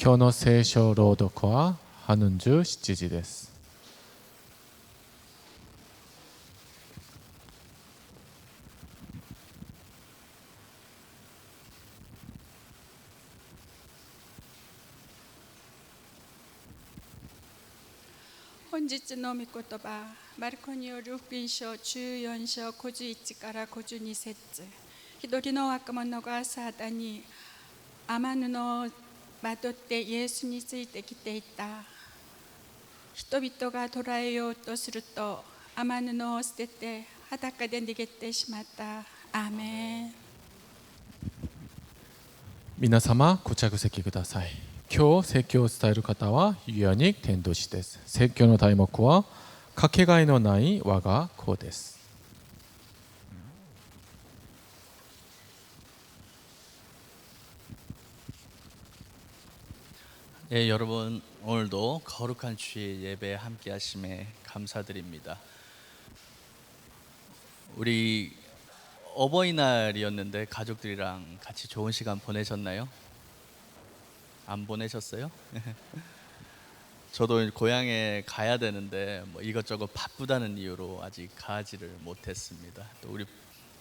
今日の聖書朗読はハヌンジュ7時です。本日の御言葉、マルコによる福音書14章51から52節。一人の若者がサタに雨布をまとってイエスについてきていた。人々が捕らえようとすると雨布を捨てて裸で逃げてしまった。アーメン。皆様ご着席ください。今日説教を伝える方はユアニック天童師です。説教の題目はかけがえのない我が子です。여러분 오늘도 거룩한 주의 예배에 함께 하심에 감사드립니다. 우리 어버이날이었는데 가족들이랑 같이 좋은 시간 보내셨나요? 안 보내셨어요? 저도 고향에 가야 되는데 이것저것 바쁘다는 이유로 아직 가지를 못했습니다. 또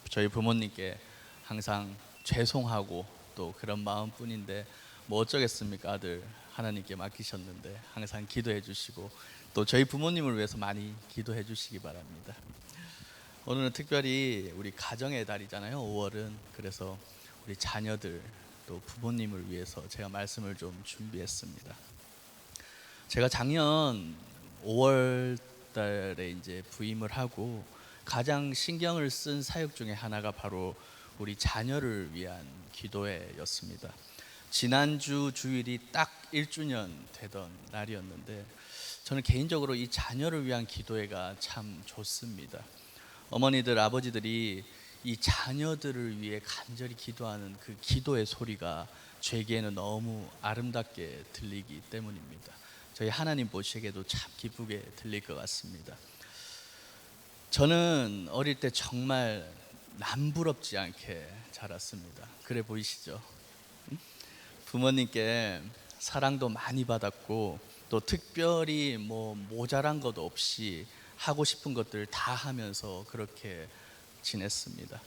저희 부모님께 항상 죄송하고 또 그런 마음뿐인데 어쩌겠습니까? 아들 하나님께 맡기셨는데 항상 기도해 주시고 또 저희 부모님을 위해서 많이 기도해 주시기 바랍니다. 오늘은 특별히 우리 가정의 달이잖아요. 5월은. 그래서 우리 자녀들 또 부모님을 위해서 제가 말씀을 좀 준비했습니다. 제가 작년 5월 달에 이제 부임을 하고 가장 신경을 쓴 사역 중에 하나가 바로 우리 자녀를 위한 기도회였습니다. 지난주 주일이 딱 1주년 되던 날이었는데 저는 개인적으로 이 자녀를 위한 기도회가 참 좋습니다. 어머니들, 아버지들이 이 자녀들을 위해 간절히 기도하는 그 기도의 소리가 저에게는 너무 아름답게 들리기 때문입니다. 저희 하나님 보시기에도 참 기쁘게 들릴 것 같습니다. 저는 어릴 때 정말 남부럽지 않게 자랐습니다. 그래 보이시죠? 부모님께 사랑도 많이 받았고 또 특별히 모자란 것 없이 하고 싶은 것들 다 하면서 그렇게 지냈습니다.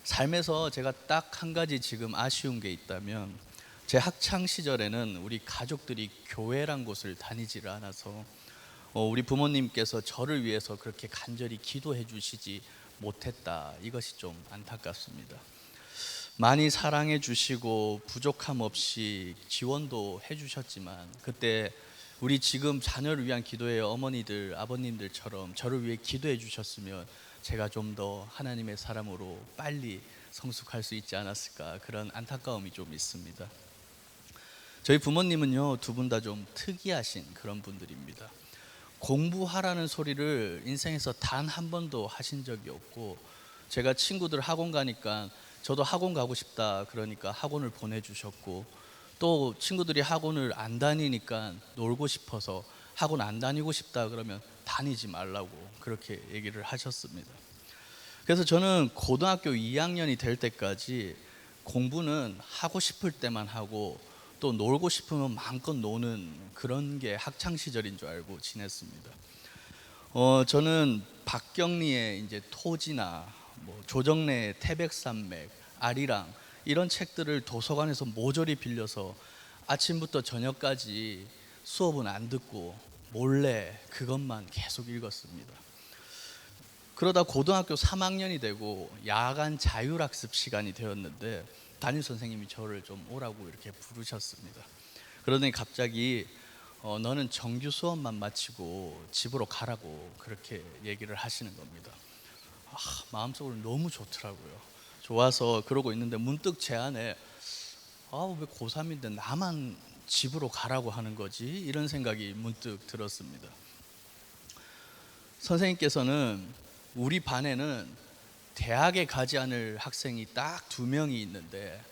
삶에서 제가 딱 한 가지 지금 아쉬운 게 있다면 제 학창 시절에는 우리 가족들이 교회란 곳을 다니지를 않아서 우리 부모님께서 저를 위해서 그렇게 간절히 기도해 주시지 못했다. 이것이 좀 안타깝습니다. 많이 사랑해 주시고 부족함 없이 지원도 해 주셨지만 그때 우리 지금 자녀를 위한 기도의 어머니들, 아버님들처럼 저를 위해 기도해 주셨으면 제가 좀 더 하나님의 사람으로 빨리 성숙할 수 있지 않았을까, 그런 안타까움이 좀 있습니다. 저희 부모님은요, 두 분 다 좀 특이하신 그런 분들입니다. 공부하라는 소리를 인생에서 단 한 번도 하신 적이 없고, 제가 친구들 학원 가니까 저도 학원 가고 싶다 그러니까 학원을 보내주셨고, 또 친구들이 학원을 안 다니니까 놀고 싶어서 학원 안 다니고 싶다 그러면 다니지 말라고 그렇게 얘기를 하셨습니다. 그래서 저는 고등학교 2학년이 될 때까지 공부는 하고 싶을 때만 하고 또 놀고 싶으면 마음껏 노는 그런 게 학창시절인 줄 알고 지냈습니다. 저는 박경리의 이제 토지나 조정래의 태백산맥, 아리랑 이런 책들을 도서관에서 모조리 빌려서 아침부터 저녁까지 수업은 안 듣고 몰래 그것만 계속 읽었습니다. 그러다 고등학교 3학년이 되고 야간 자율학습 시간이 되었는데 담임 선생님이 저를 좀 오라고 이렇게 부르셨습니다. 그러더니 갑자기 너는 정규 수업만 마치고 집으로 가라고 그렇게 얘기를 하시는 겁니다. 마음속으로 너무 좋더라고요. 좋아서 그러고 있는데 문득 제 안에 왜 고3인데 나만 집으로 가라고 하는 거지? 이런 생각이 문득 들었습니다. 선생님께서는 우리 반에는 대학에 가지 않을 학생이 딱 2명이 있는데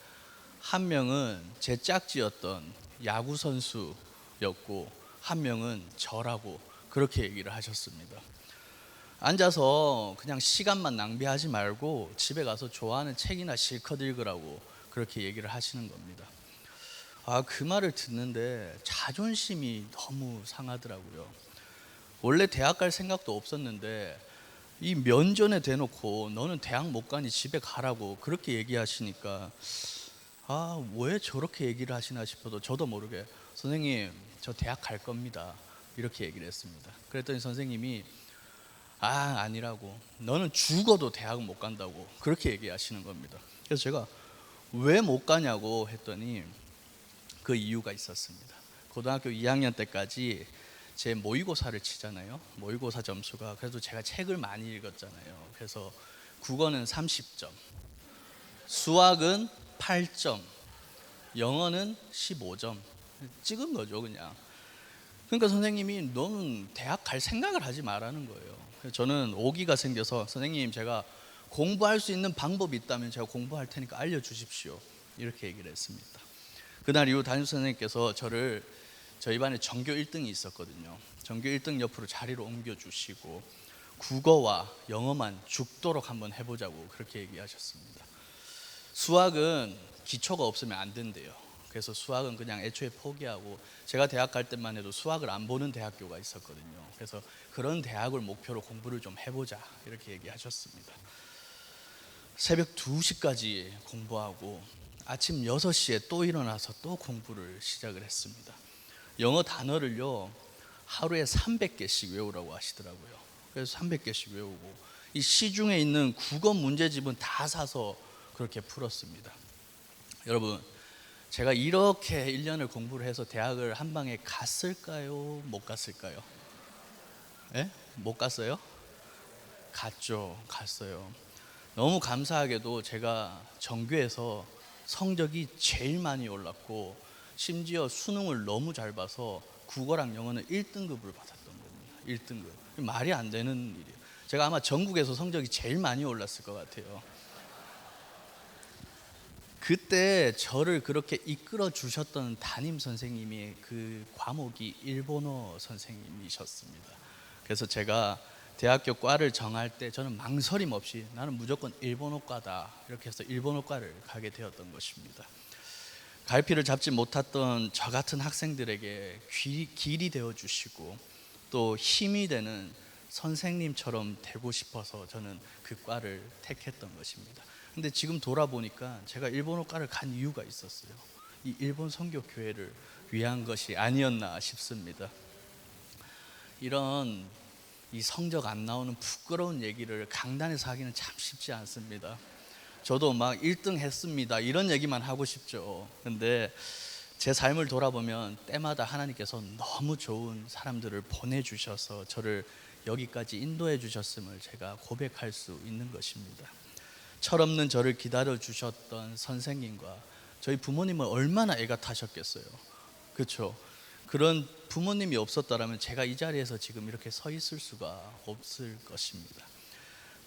한 명은 제 짝지였던 야구 선수였고 한 명은 저라고 그렇게 얘기를 하셨습니다. 앉아서 그냥 시간만 낭비하지 말고 집에 가서 좋아하는 책이나 실컷 읽으라고 그렇게 얘기를 하시는 겁니다. 그 말을 듣는데 자존심이 너무 상하더라고요. 원래 대학 갈 생각도 없었는데 이 면전에 대놓고 너는 대학 못 가니 집에 가라고 그렇게 얘기하시니까 왜 저렇게 얘기를 하시나 싶어도 저도 모르게 선생님 저 대학 갈 겁니다 이렇게 얘기를 했습니다. 그랬더니 선생님이 아니라고, 너는 죽어도 대학 못 간다고 그렇게 얘기하시는 겁니다. 그래서 제가 왜 못 가냐고 했더니 그 이유가 있었습니다. 고등학교 2학년 때까지 제 모의고사를 치잖아요. 모의고사 점수가, 그래도 제가 책을 많이 읽었잖아요. 그래서 국어는 30점, 수학은 8점, 영어는 15점 찍은 거죠 그냥. 그러니까 선생님이 너는 대학 갈 생각을 하지 말라는 거예요. 그래서 저는 오기가 생겨서 선생님 제가 공부할 수 있는 방법이 있다면 제가 공부할 테니까 알려주십시오 이렇게 얘기를 했습니다. 그날 이후 담임선생님께서 저희 반에 전교 1등이 있었거든요. 전교 1등 옆으로 자리를 옮겨주시고 국어와 영어만 죽도록 한번 해보자고 그렇게 얘기하셨습니다. 수학은 기초가 없으면 안 된대요. 그래서 수학은 그냥 애초에 포기하고, 제가 대학 갈 때만 해도 수학을 안 보는 대학교가 있었거든요. 그래서 그런 대학을 목표로 공부를 좀 해보자 이렇게 얘기하셨습니다. 새벽 2시까지 공부하고 아침 6시에 또 일어나서 또 공부를 시작을 했습니다. 영어 단어를요 하루에 300개씩 외우라고 하시더라고요. 그래서 300개씩 외우고 이 시중에 있는 국어 문제집은 다 사서 그렇게 풀었습니다. 여러분, 제가 이렇게 1년을 공부를 해서 대학을 한 방에 갔을까요? 못 갔을까요? 예? 못 갔어요? 갔죠. 갔어요. 너무 감사하게도 제가 전교에서 성적이 제일 많이 올랐고, 심지어 수능을 너무 잘 봐서 국어랑 영어는 1등급을 받았던 겁니다. 1등급. 말이 안 되는 일이에요. 제가 아마 전국에서 성적이 제일 많이 올랐을 것 같아요. 그때 저를 그렇게 이끌어 주셨던 담임 선생님이 그 과목이 일본어 선생님이셨습니다. 그래서 제가 대학교 과를 정할 때 저는 망설임 없이 나는 무조건 일본어과다 이렇게 해서 일본어과를 가게 되었던 것입니다. 갈피를 잡지 못했던 저 같은 학생들에게 길이 되어 주시고 또 힘이 되는 선생님처럼 되고 싶어서 저는 그 과를 택했던 것입니다. 근데 지금 돌아보니까 제가 일본어과를 간 이유가 있었어요. 이 일본 선교 교회를 위한 것이 아니었나 싶습니다. 이런 이 성적 안 나오는 부끄러운 얘기를 강단에서 하기는 참 쉽지 않습니다. 저도 막 1등 했습니다 이런 얘기만 하고 싶죠. 근데 제 삶을 돌아보면 때마다 하나님께서 너무 좋은 사람들을 보내주셔서 저를 여기까지 인도해 주셨음을 제가 고백할 수 있는 것입니다. 철없는 저를 기다려 주셨던 선생님과 저희 부모님은 얼마나 애가 타셨겠어요. 그렇죠? 그런 부모님이 없었다면 제가 이 자리에서 지금 이렇게 서 있을 수가 없을 것입니다.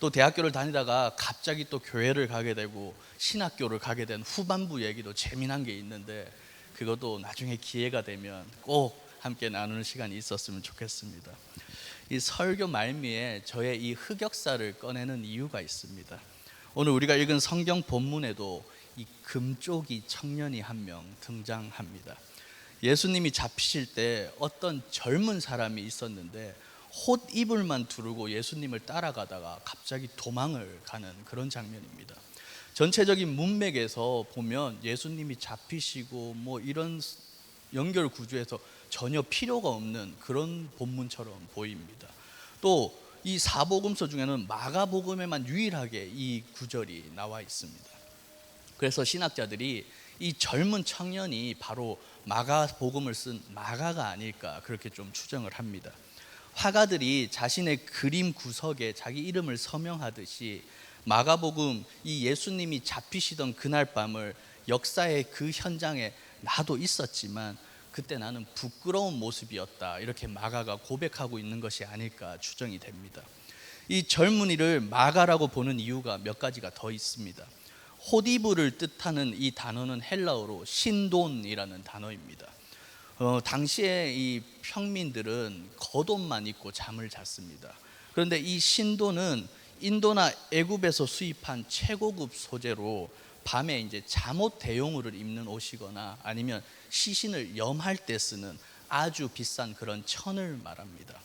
또 대학교를 다니다가 갑자기 또 교회를 가게 되고 신학교를 가게 된 후반부 얘기도 재미난 게 있는데 그것도 나중에 기회가 되면 꼭 함께 나누는 시간이 있었으면 좋겠습니다. 이 설교 말미에 저의 이 흑역사를 꺼내는 이유가 있습니다. 오늘 우리가 읽은 성경 본문에도 이 금쪽이 청년이 한 명 등장합니다. 예수님이 잡히실 때 어떤 젊은 사람이 있었는데 홑 이불만 두르고 예수님을 따라가다가 갑자기 도망을 가는 그런 장면입니다. 전체적인 문맥에서 보면 예수님이 잡히시고 뭐 이런 연결 구조에서 전혀 필요가 없는 그런 본문처럼 보입니다. 또 이 사복음서 중에는 마가복음에만 유일하게 이 구절이 나와 있습니다. 그래서 신학자들이 이 젊은 청년이 바로 마가복음을 쓴 마가가 아닐까 그렇게 좀 추정을 합니다. 화가들이 자신의 그림 구석에 자기 이름을 서명하듯이 마가복음 이 예수님이 잡히시던 그날 밤을 역사의 그 현장에 나도 있었지만 그때 나는 부끄러운 모습이었다 이렇게 마가가 고백하고 있는 것이 아닐까 추정이 됩니다. 이 젊은이를 마가라고 보는 이유가 몇 가지가 더 있습니다. 홑이불을 뜻하는 이 단어는 헬라어로 신돈이라는 단어입니다. 당시에 이 평민들은 겉옷만 입고 잠을 잤습니다. 그런데 이 신돈은 인도나 애굽에서 수입한 최고급 소재로 밤에 이제 잠옷 대용으로 입는 옷이거나 아니면 시신을 염할 때 쓰는 아주 비싼 그런 천을 말합니다.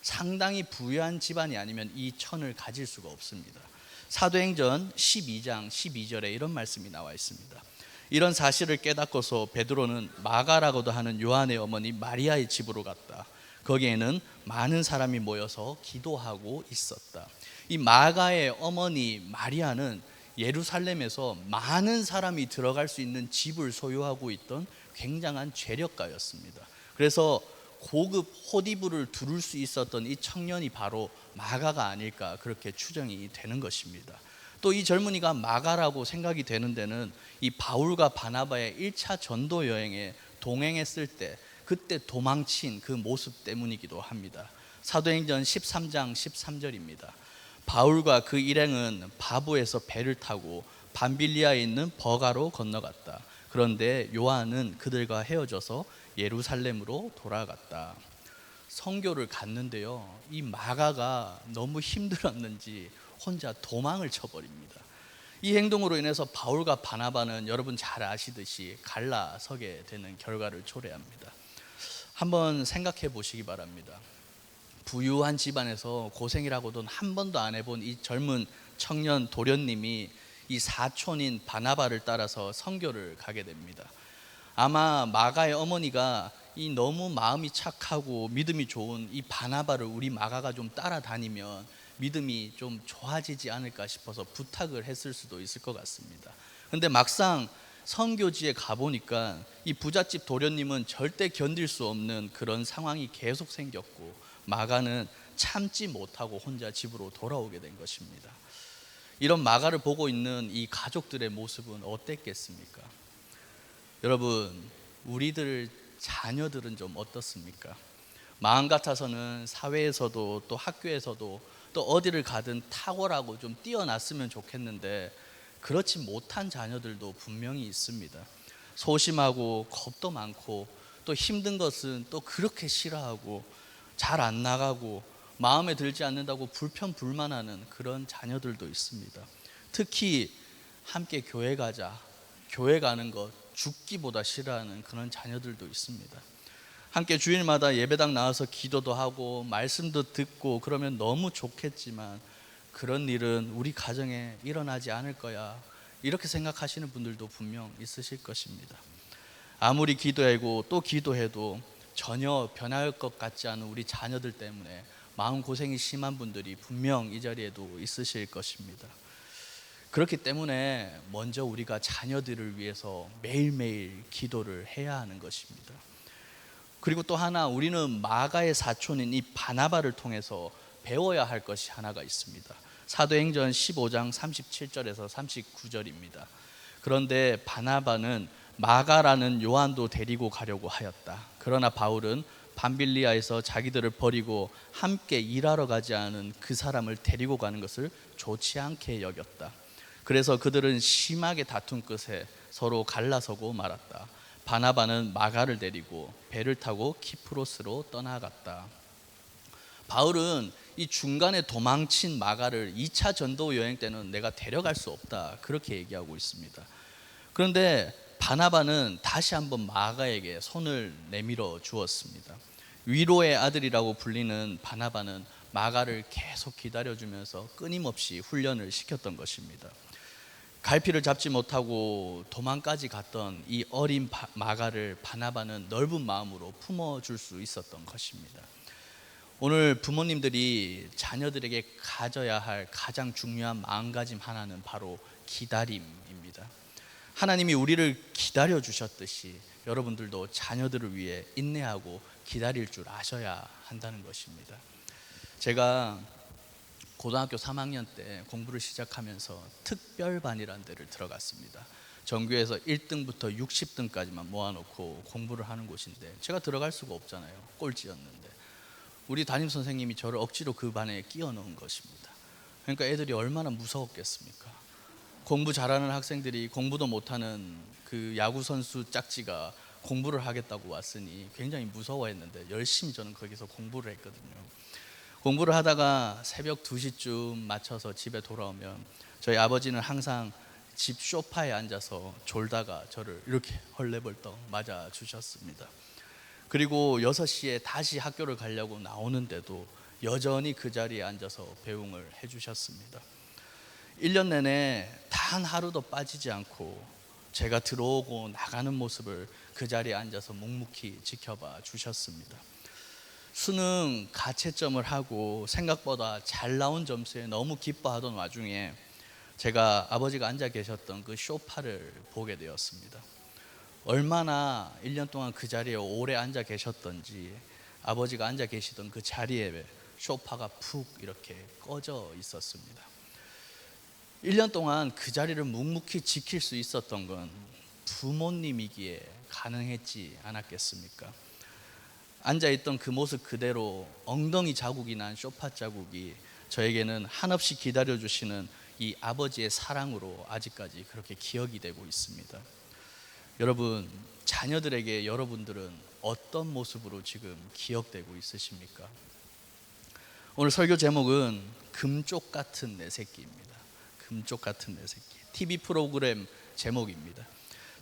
상당히 부유한 집안이 아니면 이 천을 가질 수가 없습니다. 사도행전 12장 12절에 이런 말씀이 나와 있습니다. 이런 사실을 깨닫고서 베드로는 마가라고도 하는 요한의 어머니 마리아의 집으로 갔다. 거기에는 많은 사람이 모여서 기도하고 있었다. 이 마가의 어머니 마리아는 예루살렘에서 많은 사람이 들어갈 수 있는 집을 소유하고 있던 굉장한 재력가였습니다. 그래서 고급 호디부를 두를 수 있었던 이 청년이 바로 마가가 아닐까 그렇게 추정이 되는 것입니다. 또 이 젊은이가 마가라고 생각이 되는 데는 이 바울과 바나바의 1차 전도 여행에 동행했을 때 그때 도망친 그 모습 때문이기도 합니다. 사도행전 13장 13절입니다. 바울과 그 일행은 바보에서 배를 타고 밤빌리아에 있는 버가로 건너갔다. 그런데 요한은 그들과 헤어져서 예루살렘으로 돌아갔다. 선교를 갔는데요, 이 마가가 너무 힘들었는지 혼자 도망을 쳐버립니다. 이 행동으로 인해서 바울과 바나바는 여러분 잘 아시듯이 갈라서게 되는 결과를 초래합니다. 한번 생각해 보시기 바랍니다. 부유한 집안에서 고생이라고도 한 번도 안 해본 이 젊은 청년 도련님이 이 사촌인 바나바를 따라서 선교를 가게 됩니다. 아마 마가의 어머니가 이 너무 마음이 착하고 믿음이 좋은 이 바나바를 우리 마가가 좀 따라다니면 믿음이 좀 좋아지지 않을까 싶어서 부탁을 했을 수도 있을 것 같습니다. 근데 막상 선교지에 가보니까 이 부잣집 도련님은 절대 견딜 수 없는 그런 상황이 계속 생겼고 마가는 참지 못하고 혼자 집으로 돌아오게 된 것입니다. 이런 마가를 보고 있는 이 가족들의 모습은 어땠겠습니까? 여러분, 우리들 자녀들은 좀 어떻습니까? 마음 같아서는 사회에서도 또 학교에서도 또 어디를 가든 탁월하고 좀 뛰어났으면 좋겠는데 그렇지 못한 자녀들도 분명히 있습니다. 소심하고 겁도 많고 또 힘든 것은 또 그렇게 싫어하고 잘 안 나가고 마음에 들지 않는다고 불평불만하는 그런 자녀들도 있습니다. 특히 함께 교회 가자, 교회 가는 것 죽기보다 싫어하는 그런 자녀들도 있습니다. 함께 주일마다 예배당 나와서 기도도 하고 말씀도 듣고 그러면 너무 좋겠지만 그런 일은 우리 가정에 일어나지 않을 거야, 이렇게 생각하시는 분들도 분명 있으실 것입니다. 아무리 기도하고 또 기도해도 전혀 변할 것 같지 않은 우리 자녀들 때문에 마음고생이 심한 분들이 분명 이 자리에도 있으실 것입니다. 그렇기 때문에 먼저 우리가 자녀들을 위해서 매일매일 기도를 해야 하는 것입니다. 그리고 또 하나, 우리는 마가의 사촌인 이 바나바를 통해서 배워야 할 것이 하나가 있습니다. 사도행전 15장 37절에서 39절입니다. 그런데 바나바는 마가라는 요한도 데리고 가려고 하였다. 그러나 바울은 밤빌리아에서 자기들을 버리고 함께 일하러 가지 않은 그 사람을 데리고 가는 것을 좋지 않게 여겼다. 그래서 그들은 심하게 다툰 끝에 서로 갈라서고 말았다. 바나바는 마가를 데리고 배를 타고 키프로스로 떠나갔다. 바울은 이 중간에 도망친 마가를 2차 전도 여행 때는 내가 데려갈 수 없다, 그렇게 얘기하고 있습니다. 그런데 바나바는 다시 한번 마가에게 손을 내밀어 주었습니다. 위로의 아들이라고 불리는 바나바는 마가를 계속 기다려주면서 끊임없이 훈련을 시켰던 것입니다. 갈피를 잡지 못하고 도망까지 갔던 이 어린 마가를 바나바는 넓은 마음으로 품어줄 수 있었던 것입니다. 오늘 부모님들이 자녀들에게 가져야 할 가장 중요한 마음가짐 하나는 바로 기다림입니다. 하나님이 우리를 기다려 주셨듯이 여러분들도 자녀들을 위해 인내하고 기다릴 줄 아셔야 한다는 것입니다. 제가 고등학교 3학년 때 공부를 시작하면서 특별반이라는 데를 들어갔습니다. 전교에서 1등부터 60등까지만 모아놓고 공부를 하는 곳인데 제가 들어갈 수가 없잖아요. 꼴찌였는데 우리 담임선생님이 저를 억지로 그 반에 끼워 넣은 것입니다. 그러니까 애들이 얼마나 무서웠겠습니까? 공부 잘하는 학생들이 공부도 못하는 그 야구선수 짝지가 공부를 하겠다고 왔으니 굉장히 무서워했는데 열심히 저는 거기서 공부를 했거든요. 공부를 하다가 새벽 2시쯤 맞춰서 집에 돌아오면 저희 아버지는 항상 집 소파에 앉아서 졸다가 저를 이렇게 헐레벌떡 맞아 주셨습니다. 그리고 6시에 다시 학교를 가려고 나오는데도 여전히 그 자리에 앉아서 배웅을 해주셨습니다. 1년 내내 단 하루도 빠지지 않고 제가 들어오고 나가는 모습을 그 자리에 앉아서 묵묵히 지켜봐 주셨습니다. 수능 가채점을 하고 생각보다 잘 나온 점수에 너무 기뻐하던 와중에 제가 아버지가 앉아 계셨던 그 소파를 보게 되었습니다. 얼마나 1년 동안 그 자리에 오래 앉아 계셨던지 아버지가 앉아 계시던 그 자리에 소파가 푹 이렇게 꺼져 있었습니다. 1년 동안 그 자리를 묵묵히 지킬 수 있었던 건 부모님이기에 가능했지 않았겠습니까? 앉아있던 그 모습 그대로 엉덩이 자국이 난 소파 자국이 저에게는 한없이 기다려주시는 이 아버지의 사랑으로 아직까지 그렇게 기억이 되고 있습니다. 여러분, 자녀들에게 여러분들은 어떤 모습으로 지금 기억되고 있으십니까? 오늘 설교 제목은 금쪽 같은 내 새끼입니다. 금쪽 같은 내 새끼. TV 프로그램 제목입니다.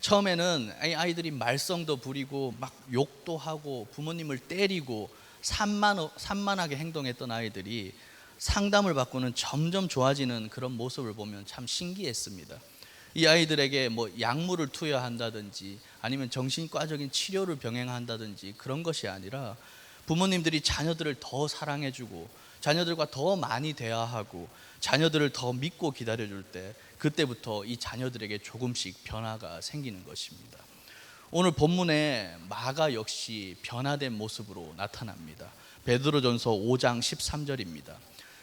처음에는 아이들이 말썽도 부리고 막 욕도 하고 부모님을 때리고 산만하게 행동했던 아이들이 상담을 받고는 점점 좋아지는 그런 모습을 보면 참 신기했습니다. 이 아이들에게 뭐 약물을 투여한다든지 아니면 정신과적인 치료를 병행한다든지 그런 것이 아니라 부모님들이 자녀들을 더 사랑해주고 자녀들과 더 많이 대화하고 자녀들을 더 믿고 기다려줄 때 그때부터 이 자녀들에게 조금씩 변화가 생기는 것입니다. 오늘 본문에 마가 역시 변화된 모습으로 나타납니다. 베드로전서 5장 13절입니다.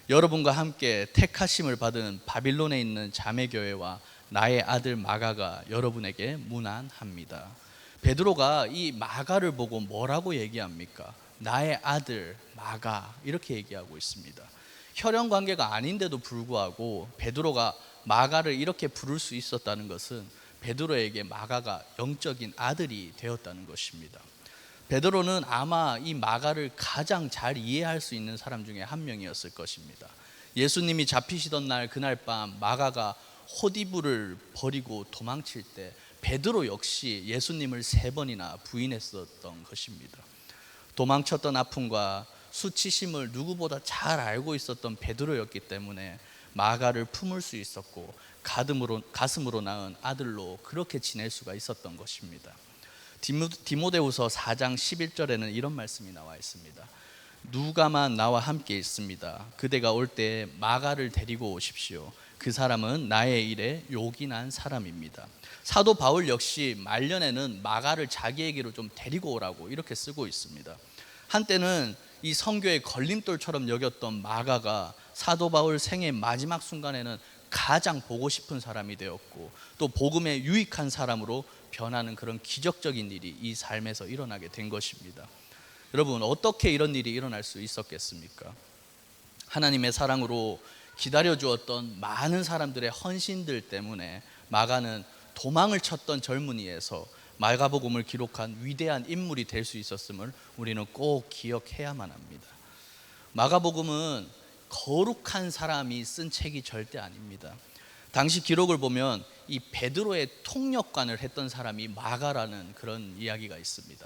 여러분과 함께 택하심을 받은 바빌론에 있는 자매교회와 나의 아들 마가가 여러분에게 문안합니다. 베드로가 이 마가를 보고 뭐라고 얘기합니까? 나의 아들 마가 이렇게 얘기하고 있습니다. 혈연 관계가 아닌데도 불구하고 베드로가 마가를 이렇게 부를 수 있었다는 것은 베드로에게 마가가 영적인 아들이 되었다는 것입니다. 베드로는 아마 이 마가를 가장 잘 이해할 수 있는 사람 중에 한 명이었을 것입니다. 예수님이 잡히시던 날 그날 밤 마가가 호디부를 버리고 도망칠 때 베드로 역시 예수님을 3번이나 부인했었던 것입니다. 도망쳤던 아픔과 수치심을 누구보다 잘 알고 있었던 베드로였기 때문에 마가를 품을 수 있었고 가슴으로 낳은 아들로 그렇게 지낼 수가 있었던 것입니다. 디모데후서 4장 11절에는 이런 말씀이 나와 있습니다. 누가만 나와 함께 있습니다. 그대가 올 때 마가를 데리고 오십시오. 그 사람은 나의 일에 요긴한 사람입니다. 사도 바울 역시 말년에는 마가를 자기에게로 좀 데리고 오라고 이렇게 쓰고 있습니다. 한때는 이 선교의 걸림돌처럼 여겼던 마가가 사도 바울 생의 마지막 순간에는 가장 보고 싶은 사람이 되었고 또 복음에 유익한 사람으로 변하는 그런 기적적인 일이 이 삶에서 일어나게 된 것입니다. 여러분, 어떻게 이런 일이 일어날 수 있었겠습니까? 하나님의 사랑으로 기다려주었던 많은 사람들의 헌신들 때문에 마가는 도망을 쳤던 젊은이에서 마가복음을 기록한 위대한 인물이 될 수 있었음을 우리는 꼭 기억해야만 합니다. 마가복음은 거룩한 사람이 쓴 책이 절대 아닙니다. 당시 기록을 보면 이 베드로의 통역관을 했던 사람이 마가라는 그런 이야기가 있습니다.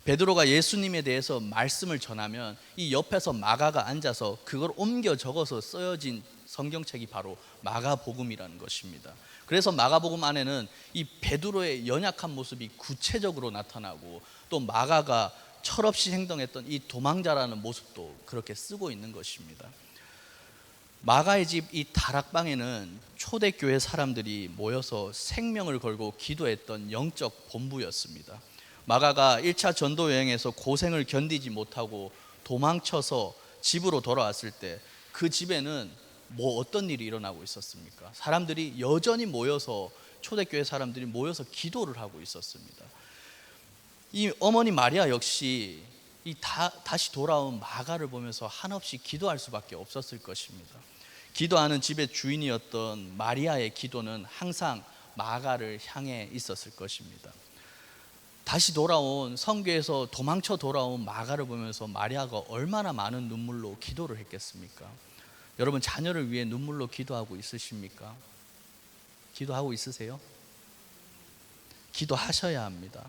베드로가 예수님에 대해서 말씀을 전하면 이 옆에서 마가가 앉아서 그걸 옮겨 적어서 쓰여진 성경책이 바로 마가복음이라는 것입니다. 그래서 마가복음 안에는 이 베드로의 연약한 모습이 구체적으로 나타나고 또 마가가 철없이 행동했던 이 도망자라는 모습도 그렇게 쓰고 있는 것입니다. 마가의 집 이 다락방에는 초대교회 사람들이 모여서 생명을 걸고 기도했던 영적 본부였습니다. 마가가 1차 전도 여행에서 고생을 견디지 못하고 도망쳐서 집으로 돌아왔을 때 그 집에는 뭐 어떤 일이 일어나고 있었습니까? 사람들이 여전히 모여서 초대교회 사람들이 모여서 기도를 하고 있었습니다. 이 어머니 마리아 역시 다시 돌아온 마가를 보면서 한없이 기도할 수밖에 없었을 것입니다. 기도하는 집의 주인이었던 마리아의 기도는 항상 마가를 향해 있었을 것입니다. 다시 돌아온 성교에서 도망쳐 돌아온 마가를 보면서 마리아가 얼마나 많은 눈물로 기도를 했겠습니까? 여러분, 자녀를 위해 눈물로 기도하고 있으십니까? 기도하고 있으세요? 기도하셔야 합니다.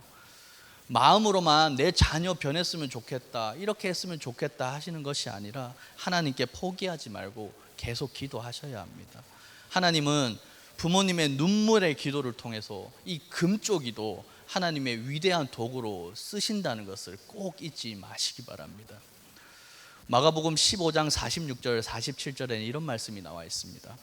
마음으로만 내 자녀 변했으면 좋겠다, 이렇게 했으면 좋겠다 하시는 것이 아니라 하나님께 포기하지 말고 계속 기도하셔야 합니다. 하나님은 부모님의 눈물의 기도를 통해서 이 금쪽이도 하나님의 위대한 도구로 쓰신다는 것을 꼭 잊지 마시기 바랍니다. 마가복음 15장 46절 47절에는 이런 말씀이 나와 있습니다.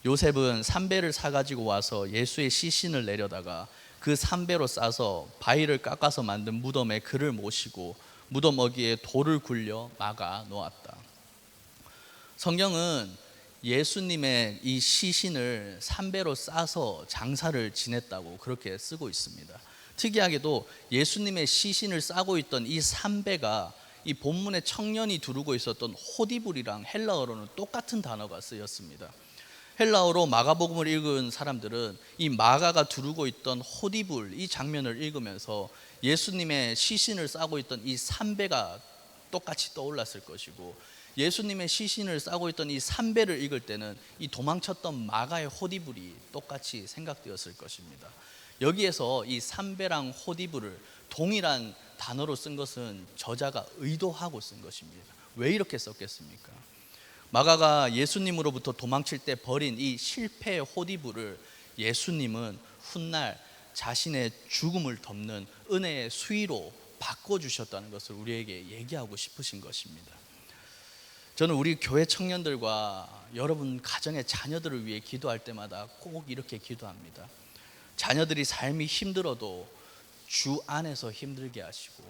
요셉은 삼배를 사가지고 와서 예수의 시신을 내려다가 그 삼배로 싸서 바위를 깎아서 만든 무덤에 그를 모시고 무덤 어귀에 돌을 굴려 막아 놓았다. 성경은 예수님의 이 시신을 삼배로 싸서 장사를 지냈다고 그렇게 쓰고 있습니다. 특이하게도 예수님의 시신을 싸고 있던 이 삼배가 이 본문에 청년이 두르고 있었던 호디불이랑 헬라어로는 똑같은 단어가 쓰였습니다. 헬라어로 마가복음을 읽은 사람들은 이 마가가 두르고 있던 호디불 이 장면을 읽으면서 예수님의 시신을 싸고 있던 이 삼배가 똑같이 떠올랐을 것이고, 예수님의 시신을 싸고 있던 이 삼배를 읽을 때는 이 도망쳤던 마가의 호디불이 똑같이 생각되었을 것입니다. 여기에서 이 삼배랑 호디불을 동일한 단어로 쓴 것은 저자가 의도하고 쓴 것입니다. 왜 이렇게 썼겠습니까? 마가가 예수님으로부터 도망칠 때 버린 이 실패의 호디불을 예수님은 훗날 자신의 죽음을 덮는 은혜의 수위로 바꿔주셨다는 것을 우리에게 얘기하고 싶으신 것입니다. 저는 우리 교회 청년들과 여러분 가정의 자녀들을 위해 기도할 때마다 꼭 이렇게 기도합니다. 자녀들이 삶이 힘들어도 주 안에서 힘들게 하시고,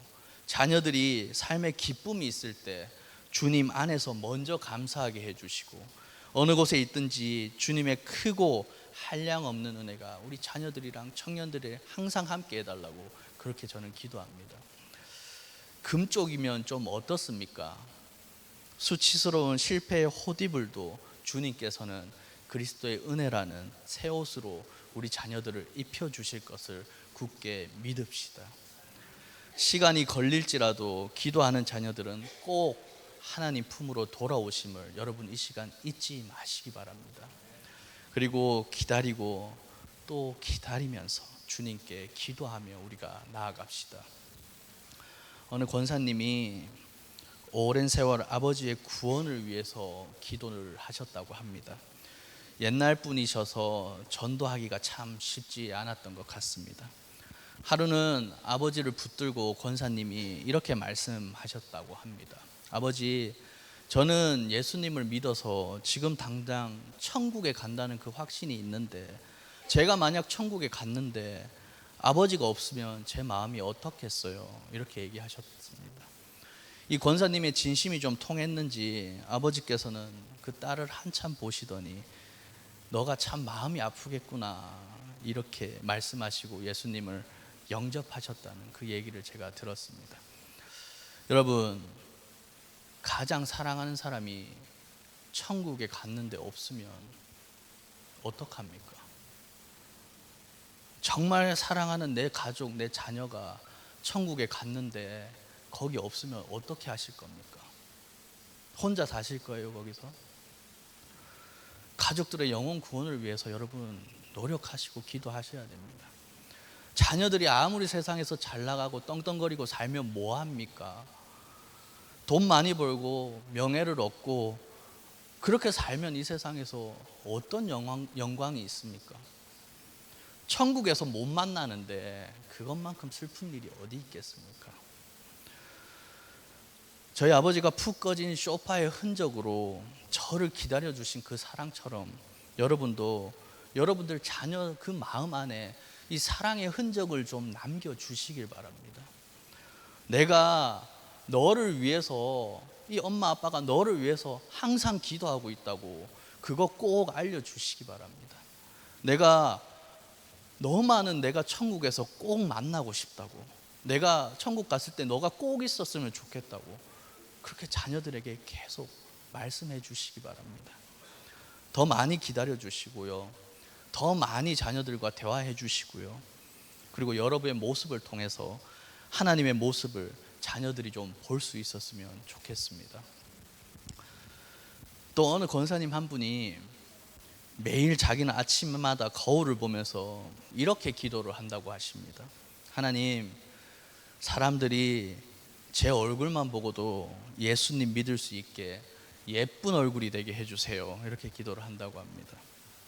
자녀들이 삶의 기쁨이 있을 때 주님 안에서 먼저 감사하게 해주시고, 어느 곳에 있든지 주님의 크고 한량없는 은혜가 우리 자녀들이랑 청년들이 항상 함께 해달라고 그렇게 저는 기도합니다. 금쪽이면 좀 어떻습니까? 수치스러운 실패의 호디불도 주님께서는 그리스도의 은혜라는 새 옷으로 우리 자녀들을 입혀주실 것을 굳게 믿읍시다. 시간이 걸릴지라도 기도하는 자녀들은 꼭 하나님 품으로 돌아오심을 여러분 이 시간 잊지 마시기 바랍니다. 그리고 기다리고 또 기다리면서 주님께 기도하며 우리가 나아갑시다. 어느 권사님이 오랜 세월 아버지의 구원을 위해서 기도를 하셨다고 합니다. 옛날 분이셔서 전도하기가 참 쉽지 않았던 것 같습니다. 하루는 아버지를 붙들고 권사님이 이렇게 말씀하셨다고 합니다. 아버지, 저는 예수님을 믿어서 지금 당장 천국에 간다는 그 확신이 있는데, 제가 만약 천국에 갔는데 아버지가 없으면 제 마음이 어떻겠어요? 이렇게 얘기하셨습니다. 이 권사님의 진심이 좀 통했는지 아버지께서는 그 딸을 한참 보시더니 너가 참 마음이 아프겠구나 이렇게 말씀하시고 예수님을 영접하셨다는 그 얘기를 제가 들었습니다. 여러분, 가장 사랑하는 사람이 천국에 갔는데 없으면 어떡합니까? 정말 사랑하는 내 가족, 내 자녀가 천국에 갔는데 거기 없으면 어떻게 하실 겁니까? 혼자 사실 거예요, 거기서? 가족들의 영혼 구원을 위해서 여러분 노력하시고 기도하셔야 됩니다. 자녀들이 아무리 세상에서 잘 나가고 떵떵거리고 살면 뭐합니까? 돈 많이 벌고 명예를 얻고 그렇게 살면 이 세상에서 어떤 영광이 있습니까? 천국에서 못 만나는데 그것만큼 슬픈 일이 어디 있겠습니까? 저희 아버지가 푹 꺼진 소파의 흔적으로 저를 기다려주신 그 사랑처럼 여러분도 여러분들 자녀 그 마음 안에 이 사랑의 흔적을 좀 남겨주시길 바랍니다. 내가 너를 위해서, 이 엄마 아빠가 너를 위해서 항상 기도하고 있다고 그거 꼭 알려주시기 바랍니다. 내가 천국에서 꼭 만나고 싶다고, 내가 천국 갔을 때 너가 꼭 있었으면 좋겠다고 그렇게 자녀들에게 계속 말씀해 주시기 바랍니다. 더 많이 기다려 주시고요, 더 많이 자녀들과 대화해 주시고요, 그리고 여러분의 모습을 통해서 하나님의 모습을 자녀들이 좀 볼 수 있었으면 좋겠습니다. 또 어느 권사님 한 분이 매일 자기는 아침마다 거울을 보면서 이렇게 기도를 한다고 하십니다. 하나님, 사람들이 제 얼굴만 보고도 예수님 믿을 수 있게 예쁜 얼굴이 되게 해주세요. 이렇게 기도를 한다고 합니다.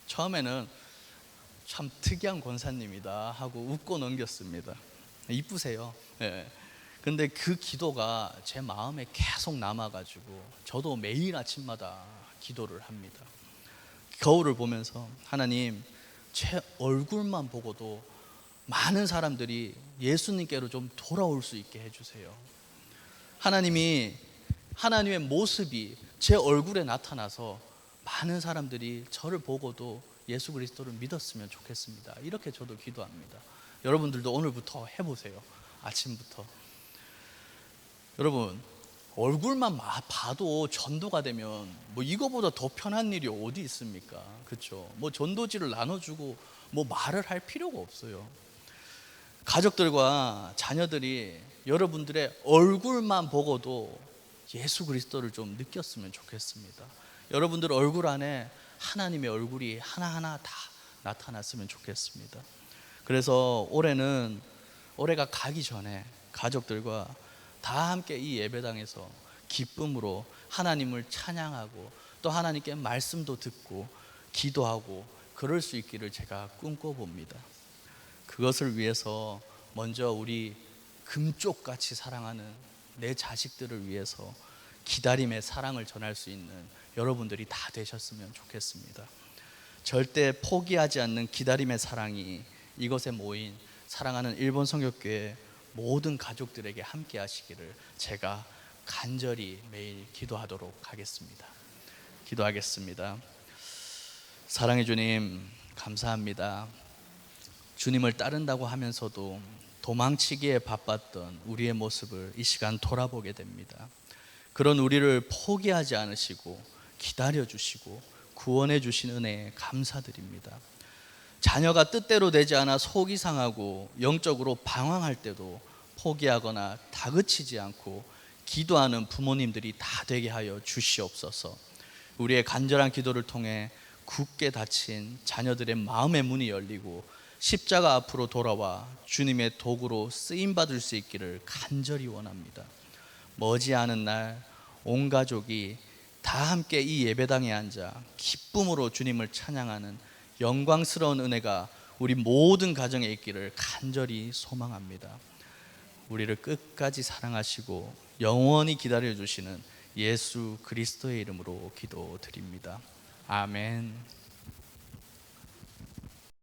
처음에는 참 특이한 권사님이다 하고 웃고 넘겼습니다. 이쁘세요. 예. 근데 그 기도가 제 마음에 계속 남아가지고 저도 매일 아침마다 기도를 합니다. 거울을 보면서 하나님, 제 얼굴만 보고도 많은 사람들이 예수님께로 좀 돌아올 수 있게 해주세요. 하나님의 모습이 제 얼굴에 나타나서 많은 사람들이 저를 보고도 예수 그리스도를 믿었으면 좋겠습니다. 이렇게 저도 기도합니다. 여러분들도 오늘부터 해보세요. 아침부터. 여러분, 얼굴만 봐도 전도가 되면 뭐 이거보다 더 편한 일이 어디 있습니까? 그렇죠? 뭐 전도지를 나눠주고 뭐 말을 할 필요가 없어요. 가족들과 자녀들이 여러분들의 얼굴만 보고도 예수 그리스도를 좀 느꼈으면 좋겠습니다. 여러분들 얼굴 안에 하나님의 얼굴이 하나하나 다 나타났으면 좋겠습니다. 그래서 올해가 가기 전에 가족들과 다 함께 이 예배당에서 기쁨으로 하나님을 찬양하고 또 하나님께 말씀도 듣고 기도하고 그럴 수 있기를 제가 꿈꿔봅니다. 그것을 위해서 먼저 우리 금쪽같이 사랑하는 내 자식들을 위해서 기다림의 사랑을 전할 수 있는 여러분들이 다 되셨으면 좋겠습니다. 절대 포기하지 않는 기다림의 사랑이 이곳에 모인 사랑하는 일본 성교교회 모든 가족들에게 함께 하시기를 제가 간절히 매일 기도하도록 하겠습니다. 기도하겠습니다. 사랑의 주님, 감사합니다. 주님을 따른다고 하면서도 도망치기에 바빴던 우리의 모습을 이 시간 돌아보게 됩니다. 그런 우리를 포기하지 않으시고 기다려주시고 구원해 주신 은혜에 감사드립니다. 자녀가 뜻대로 되지 않아 속이 상하고 영적으로 방황할 때도 포기하거나 다그치지 않고 기도하는 부모님들이 다 되게 하여 주시옵소서. 우리의 간절한 기도를 통해 굳게 닫힌 자녀들의 마음의 문이 열리고 십자가 앞으로 돌아와 주님의 도구로 쓰임받을 수 있기를 간절히 원합니다. 머지않은 날 온 가족이 다 함께 이 예배당에 앉아 기쁨으로 주님을 찬양하는 영광스러운 은혜가 우리 모든 가정에 있기를 간절히 소망합니다. 우리를 끝까지 사랑하시고 영원히 기다려주시는 예수 그리스도의 이름으로 기도드립니다. 아멘.